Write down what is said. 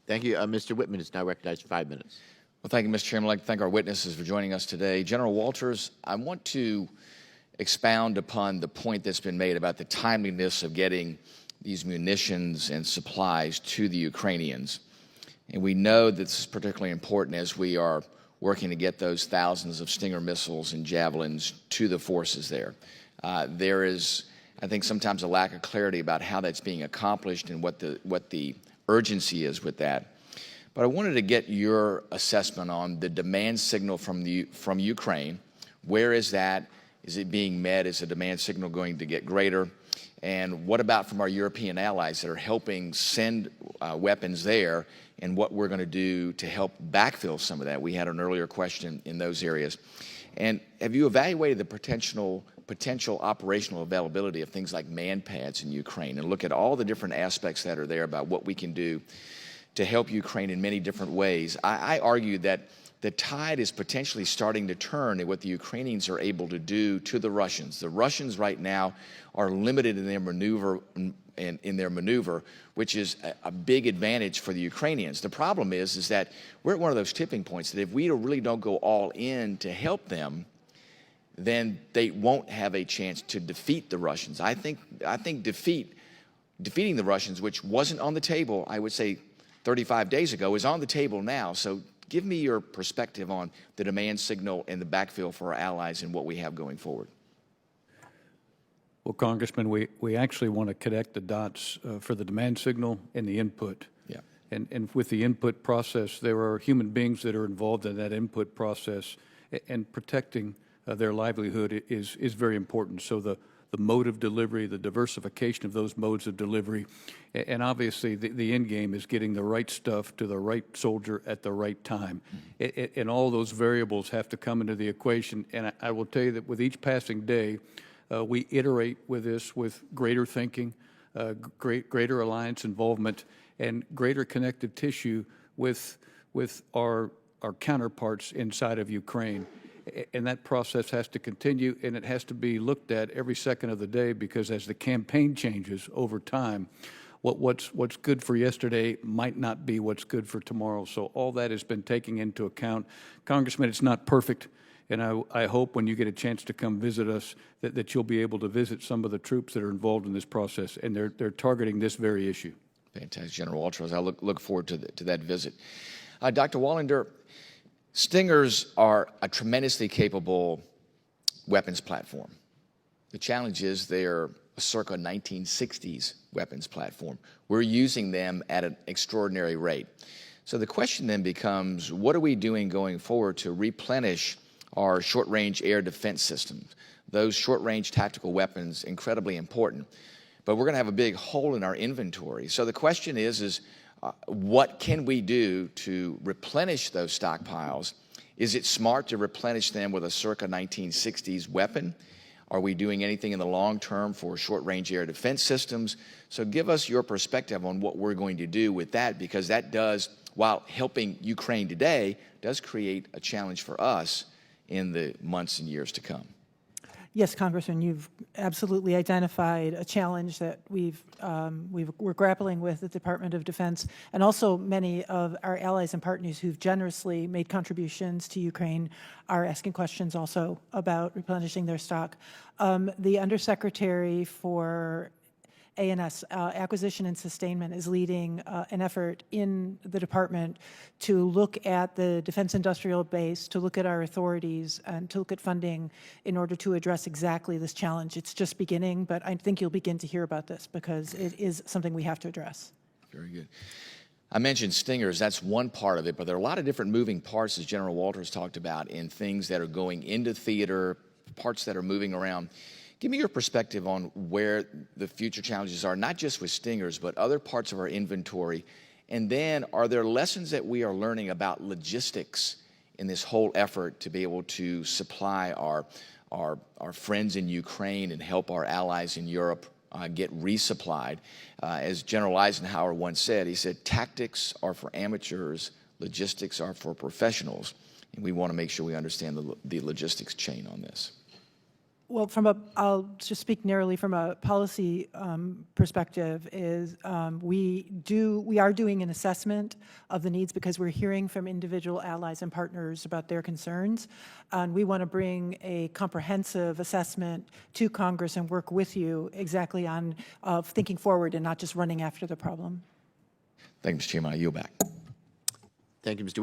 Thank you. Mr. Wittman is now recognized for 5 minutes. Well, thank you, Mr. Chairman. I'd like to thank our witnesses for joining us today. General Walters, I want to expound upon the point that's been made about the timeliness of getting these munitions and supplies to the Ukrainians. And we know that this is particularly important as we are working to get those thousands of Stinger missiles and javelins to the forces there. There is, I think, sometimes a lack of clarity about how that's being accomplished and what the urgency is with that. But I wanted to get your assessment on the demand signal from Ukraine. Where is that? Is it being met? Is the demand signal going to get greater? And what about from our European allies that are helping send weapons there, and what we're going to do to help backfill some of that? We had an earlier question in those areas. And have you evaluated the potential operational availability of things like man pads in Ukraine, and look at all the different aspects that are there about what we can do to help Ukraine in many different ways? I argue that the tide is potentially starting to turn in what the Ukrainians are able to do to the Russians. The Russians right now are limited in their maneuver, which is a big advantage for the Ukrainians. The problem is that we're at one of those tipping points that if we really don't go all in to help them, then they won't have a chance to defeat the Russians. I think defeating the Russians, which wasn't on the table, I would say 35 days ago, is on the table now. So give me your perspective on the demand signal and the backfill for our allies and what we have going forward. Well, Congressman, we actually want to connect the dots for the demand signal and the input. Yeah. And with the input process, there are human beings that are involved in that input process, and protecting their livelihood is very important. So the mode of delivery, the diversification of those modes of delivery, and obviously the end game is getting the right stuff to the right soldier at the right time. And all those variables have to come into the equation. And I will tell you that with each passing day, we iterate with this with greater thinking, greater alliance involvement, and greater connective tissue with our counterparts inside of Ukraine. And that process has to continue, and it has to be looked at every second of the day, because as the campaign changes over time, what's good for yesterday might not be what's good for tomorrow. So all that has been taken into account. Congressman, it's not perfect, and I hope when you get a chance to come visit us that you'll be able to visit some of the troops that are involved in this process, and they're targeting this very issue. Fantastic, General Walters. I look forward to that visit. Dr. Wallander, Stingers are a tremendously capable weapons platform. The challenge is they're a circa 1960s weapons platform. We're using them at an extraordinary rate. So the question then becomes, what are we doing going forward to replenish our short-range air defense systems? Those short-range tactical weapons, incredibly important. But we're going to have a big hole in our inventory. So the question is what can we do to replenish those stockpiles? Is it smart to replenish them with a circa 1960s weapon? Are we doing anything in the long term for short-range air defense systems? So give us your perspective on what we're going to do with that, because that does, while helping Ukraine today, does create a challenge for us in the months and years to come. Yes, Congressman, you've absolutely identified a challenge that we're grappling with at the Department of Defense, and also many of our allies and partners who've generously made contributions to Ukraine are asking questions also about replenishing their stock. The Undersecretary for ANS, Acquisition and Sustainment, is leading an effort in the department to look at the defense industrial base, to look at our authorities, and to look at funding in order to address exactly this challenge. It's just beginning, but I think you'll begin to hear about this because it is something we have to address. Very good. I mentioned Stingers, that's one part of it, but there are a lot of different moving parts, as General Walters talked about, in things that are going into theater, parts that are moving around. Give me your perspective on where the future challenges are, not just with Stingers, but other parts of our inventory. And then, are there lessons that we are learning about logistics in this whole effort to be able to supply our friends in Ukraine and help our allies in Europe get resupplied? As General Eisenhower once said, he said, tactics are for amateurs, logistics are for professionals. And we want to make sure we understand the logistics chain on this. Well, I'll just speak narrowly from a policy perspective, is we are doing an assessment of the needs because we're hearing from individual allies and partners about their concerns. And we want to bring a comprehensive assessment to Congress and work with you exactly on thinking forward and not just running after the problem. Thank you, Mr. Chairman. I yield back. Thank you, Mr.